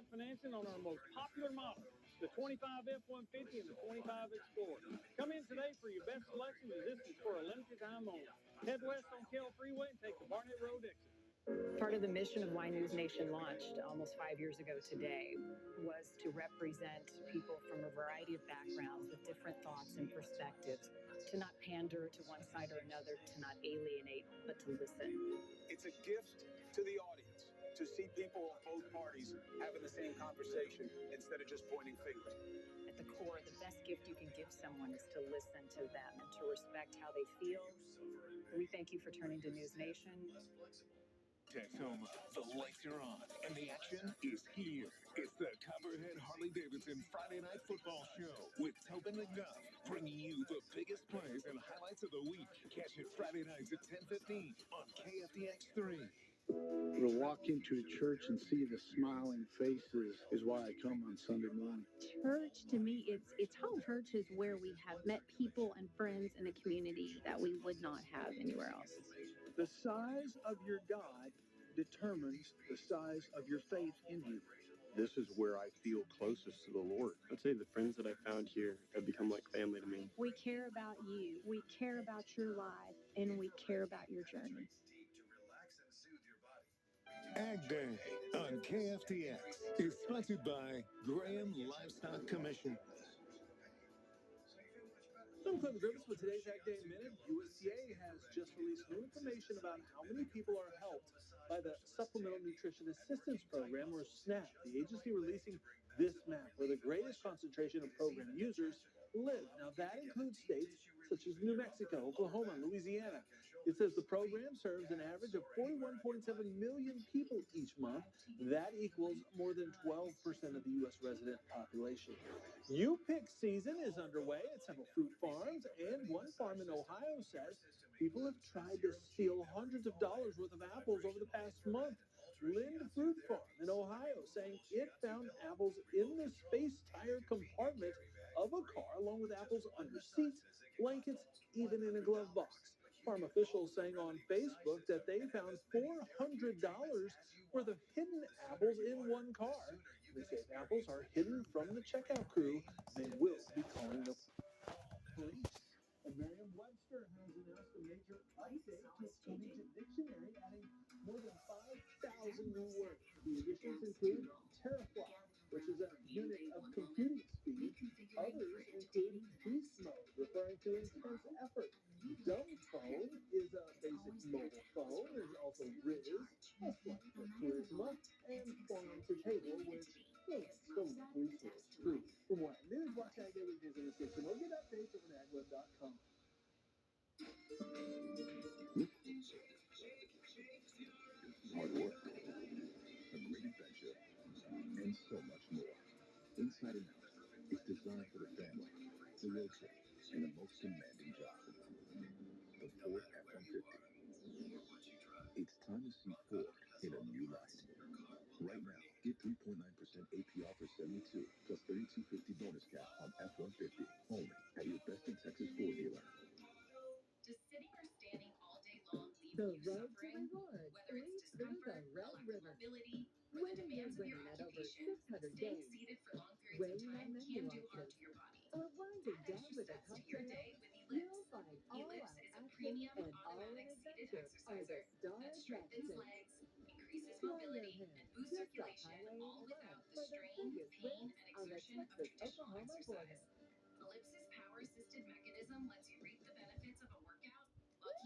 financing on our most popular models, the 25 F-150 and the 25 Explorer. Come in today for your best selection, as this is for a limited time only. Head west on Kell Freeway and take the Barnett Road exit. Part of the mission of why News Nation launched almost 5 years ago today was to represent people from a variety of backgrounds with different thoughts and perspectives, to not pander to one side or another, to not alienate, but to listen. It's a gift to the audience to see people of both parties having the same conversation instead of just pointing fingers. At the core, the best gift you can give someone is to listen to them and to respect how they feel. We thank you for turning to News Nation. Texoma, the lights are on, and the action is here. It's the Copperhead Harley-Davidson Friday Night Football Show with Tobin McDuff, bringing you the biggest plays and highlights of the week. Catch it Friday nights at 10:15 on KFDX 3. To walk into a church and see the smiling faces is why I come on Sunday morning. Church, to me, it's home. Church is where we have met people and friends in a community that we would not have anywhere else. The size of your God determines the size of your faith in Him. This is where I feel closest to the Lord. I'd say the friends that I found here have become like family to me. We care about you. We care about your life, and we care about your journey. Ag Day on KFDX is sponsored by Graham Livestock Commission. I'm Clint Griffiths with today's Ag Day Minute. USDA has just released new information about how many people are helped by the Supplemental Nutrition Assistance Program, or SNAP. The agency releasing this map where the greatest concentration of program users live. Now, that includes states such as New Mexico, Oklahoma, and Louisiana. It says the program serves an average of 41.7 million people each month. That equals more than 12% of the U.S. resident population. U-Pick season is underway at several fruit farms, and one farm in Ohio says people have tried to steal hundreds of dollars worth of apples over the past month. Lind Fruit Farm in Ohio saying it found apples in the space tire compartment of a car, along with apples under seats, blankets, even in a glove box. Farm officials saying on Facebook that they found $400 worth of hidden apples in one car. They say if apples are hidden from the checkout crew, they will be calling the police. And Merriam-Webster has announced a major update to its collegiate dictionary, adding more than 5,000 new words. The additions include teraflop, which is a unit of computing speed. Others include beast mode, referring to intense effort. Dumb phone is a basic mobile phone. There's also Riz, a slang for charisma, and farm to table, which stolen resource free. For more news, watch Ag Day weekdays on the station or get updates over at agweb.com. Hard work, a great adventure, and so much more. Inside and Out is designed for the family, the road trip, and the most demanding job. The Ford F-150. It's time to see Ford in a new light. Right now, get 3.9% APR for 72 plus 3250 bonus cap on F-150 only at your best in Texas Ford dealer. The road to rewards leads through the Red River. Whether you're running at over 600 days, weighing that menu options, or winding down with a cocktail, you'll find all out action and all in adventure are the star attractions. Throw your hand just off Highway 81 for the biggest wins on the Texas-Oklahoma border.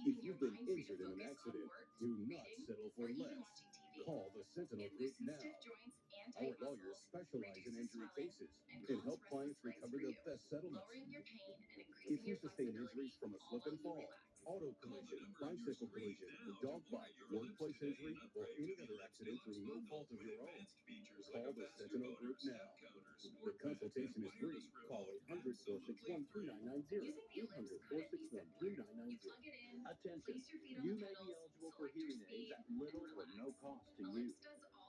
If you've been injured in an accident, do not settle for less. Call the Sentinel Group now. Our lawyers specialize in injury cases and help clients recover their best settlements. If you sustain injuries from a slip and fall, auto collision, bicycle collision, dog bite, workplace injury, or any other accident through no fault of your own, call the Sentinel Group now. The consultation is free. Call 800-461-2990. 800-461-2990. Attention, you may be eligible for hearing aids at little or no cost to you.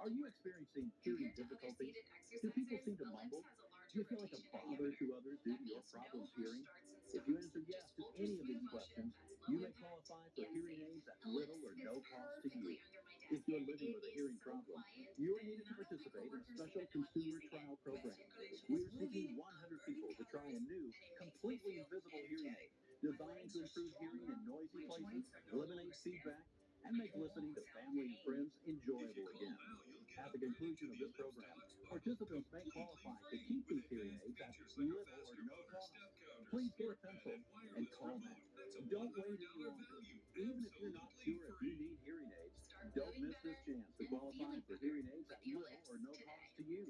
Are you experiencing hearing difficulties? Do people seem to mumble? Do you feel like a bother to others due to your problems hearing? If you answer yes to any of these questions, you may qualify for hearing aids at little or no cost to you. If you inclusion of this program, participants may qualify to keep these hearing aids at little or no cost. Please get a pencil and call now. Don't wait any longer. Even if you're not sure if you need hearing aids, don't miss this chance to qualify for hearing aids at little or no cost to you.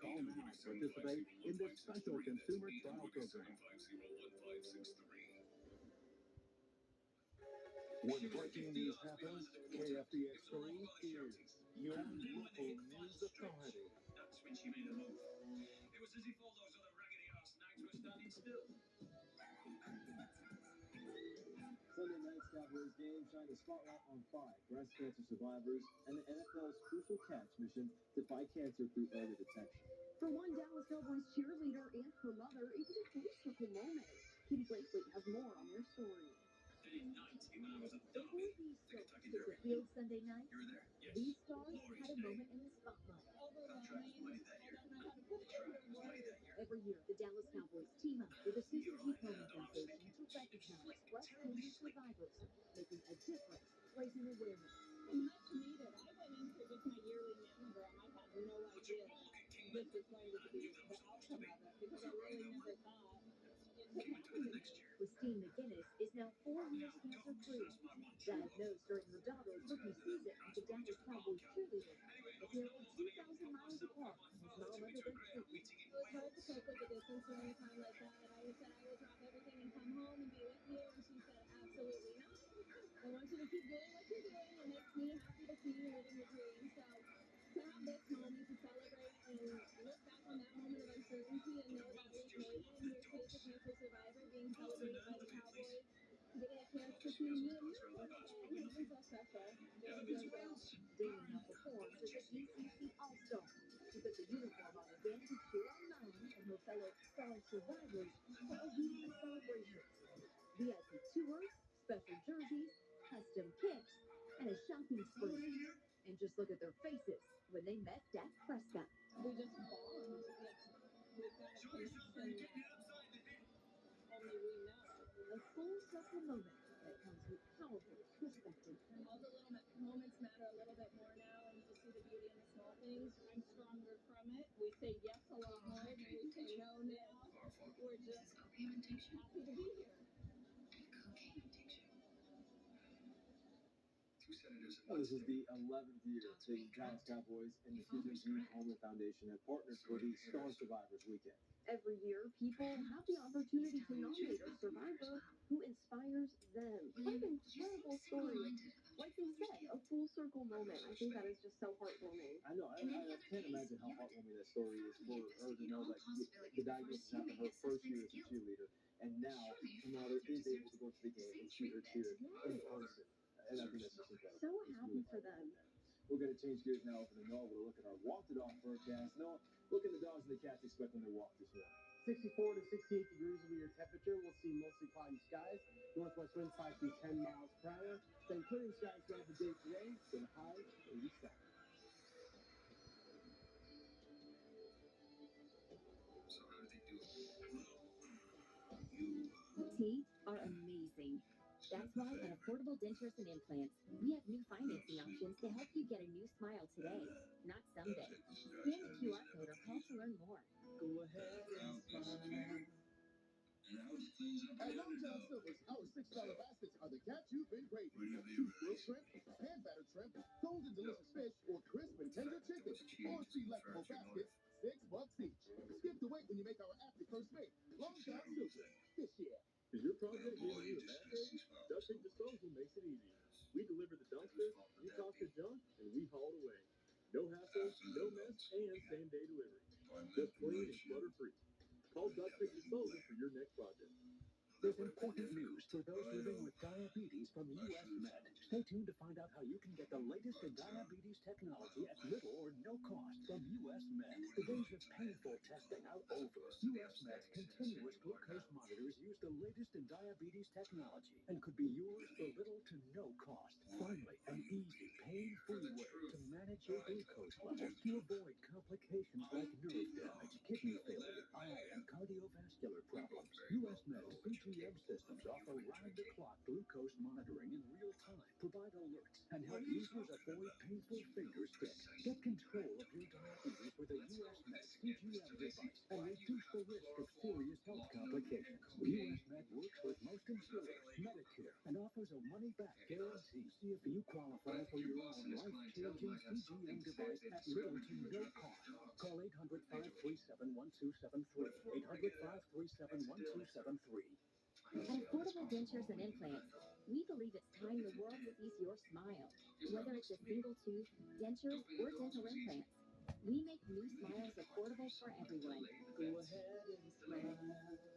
Call now to participate in this special consumer trial program. When breaking news happens, KFDX 3 is your local news authority. That's when she made a move. It was as if all those other raggedy-ass nags were standing still. Sunday night's Cowboys game shine a spotlight on 5 breast cancer survivors and the NFL's crucial catch mission to fight cancer through early detection. For one Dallas Cowboys cheerleader and her mother, it was a full circle moment. Katie Blakely has more on their story. Day 90 when I was at Before Derby, these the stars Kentucky took the Derby. field Sunday night, You were there? Yes. these stars Glorious had a day. moment in the spotlight. Overwhelming. I don't know how to put it into words. Every year, the Dallas Cowboys team up with the Susan G. Komen Foundation to recognize breast cancer survivors, making a difference, raising awareness. Much needed. I went into just my yearly mammogram. I had no idea this was going to be the outcome of it because I really never thought it could happen to me. Christine McGinnis is now 4 years cancer-free. Diagnosed during her daughter's rookie season as a Dallas Cowboys cheerleader, but nearly 2,000 miles apart from his mom underwent treatment. It was hard to cope with the distance during a time like that. I said I would drop everything and come home and be with you, and she said absolutely not. I want you to keep doing what you're doing. It makes me happy to see you living your dream. So to have this moment to celebrate and look back on that moment of uncertainty and know that Blake Maiden, who is a cancer survivor, being celebrated by the Cowboys, getting a chance to see me and you again, is so special. Very, very well. Damon now performs as a DCC All-Star. She put the uniform on again to cheer on mom and her fellow star survivors for a week of celebrations. VIP tours, special jerseys, custom kicks, and a shopping spree. And just look at their faces when they met Dak Prescott. We just bond. We've got a connection that only we know. A full circle moment that comes with powerful perspective. All the little moments matter a little bit more now, and you just see the beauty in the small things. I'm stronger from it. We say yes a lot more than we say no now. We're just happy to be here. This is the 11th year the Dallas Cowboys and the Susan G. Komen Foundation have partnered for the Star Survivors Weekend. Every year, people have the opportunity to nominate a survivor who inspires them. What an incredible story. Like they said, a full circle moment. I think that is just so heartwarming. I know. I can't imagine how heartwarming that story is for her to know that the diagnosis happened her first year as a cheerleader, and now her mother is able to go to the game and see her cheer in person. And I think that's just incredible. So happy for them. We're going to change gears now over to Noah. We'll look at our walk it off forecast. Noah, what can the dogs and the cats expect when they walk this morning? 64 to 68 degrees will be your temperature. We'll see mostly cloudy skies. Northwest winds 5 to 10 miles per hour. Then clearing skies throughout the day today with a high of 87. So how did they do it? Teeth are amazing. That's why at Affordable Dentures and Implants, we have new financing options to help you get a new smile today, not someday. Scan the QR code or call to learn more. Go ahead and smile. At Long John Silver's, our $6 baskets are the catch you've been craving. Choose grilled shrimp, pan-battered shrimp, cold and delicious fish, or crisp and tender chicken. Or selectable baskets, $6 each. Skip the wait when you make our After First Mate. Long John Silver's, this year. Is your project giving you a bad day? Ducting Disposal makes it easy. We deliver the dumpster, you toss your junk, and we haul it away. No hassle, no mess, and same-day delivery. Just clean and clutter-free. Call Ducting Disposal for your next project. There's important news for those living with diabetes from US Med. Stay tuned to find out how you can get the latest in diabetes technology at little or no cost from US Med. The days of painful testing are over. US Med's continuous glucose monitors use the latest in diabetes technology and could be yours for little to no cost. Finally, an easy, pain-free way to manage your glucose levels to avoid complications like nerve damage, kidney failure, eye and cardiovascular problems. US Med's CGM systems offer round-the-clock glucose monitoring in real time, provide alerts, and help users avoid painful finger sticks. Get control of your prescriptions. US Med works with most insurers, Medicare, and offers a money-back guarantee. See if you qualify for your own life-changing CGM device at little to no cost. Call 800-537-1273. 800-537-1273. At Affordable Dentures and Implants, we believe it's time the world sees your smile. Whether it's a single tooth, dentures, or dental implants, we make new smiles affordable for everyone. Go ahead and smile.